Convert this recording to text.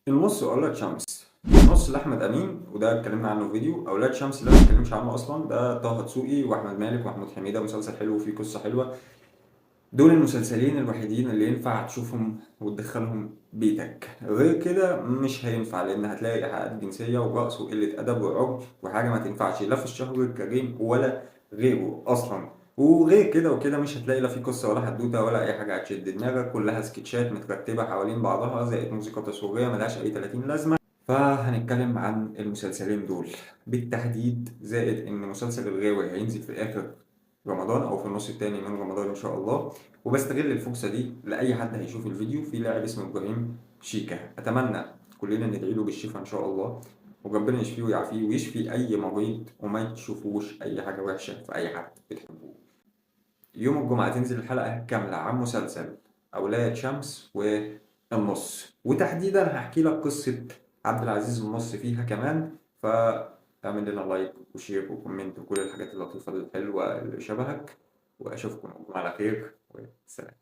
النص وأولاد شمس. النص لأحمد أمين وده اتكلمنا عنه في فيديو. أولاد شمس اللي أنا متكلمش عنه أصلا ده طه دسوقي وأحمد مالك ومحمود حميدة، مسلسل حلو وفيه قصة حلوة. دول المسلسلين الوحيدين اللي ينفع تشوفهم وتدخلهم بيتك، غير كده مش هينفع، لأن هتلاقي إيحاءات جنسية ورقص وقلة أدب وعرض وحاجة ما تنفعش لا في الشهر الكريم ولا غيره أصلا. وغير كده وكده مش هتلاقي لا في قصة ولا حدوتة ولا أي حاجة هتشد دماغك، كلها سكتشات مترتبة حوالين بعضها زائد موسيقى تصويرية ملهاش أي 30 لازمة. فهنتكلم عن المسلسلين دول بالتحديد، زائد إن مسلسل الغاوي هينزل في آخر رمضان أو في النص التاني من رمضان إن شاء الله. وبستغل الفرصة دي لأي حد هيشوف الفيديو، في لاعب اسمه إبراهيم شيكا، أتمنى كلنا ندعي له بالشفاء إن شاء الله، وربنا يشفيه ويعافيه ويشفي أي مريض، وما تشوفوش أي حاجة وحشة في أي حد بتحبوه. يوم الجمعة تنزل الحلقة كاملة عن مسلسل أولاد شمس والنص، وتحديدا هحكي لك قصة عبد العزيز النص فيها كمان. فاعمل لنا لايك وشير وكومنت وكل الحاجات اللطيفة الحلوة اللي شبهك، وأشوفكم على خير، والسلام.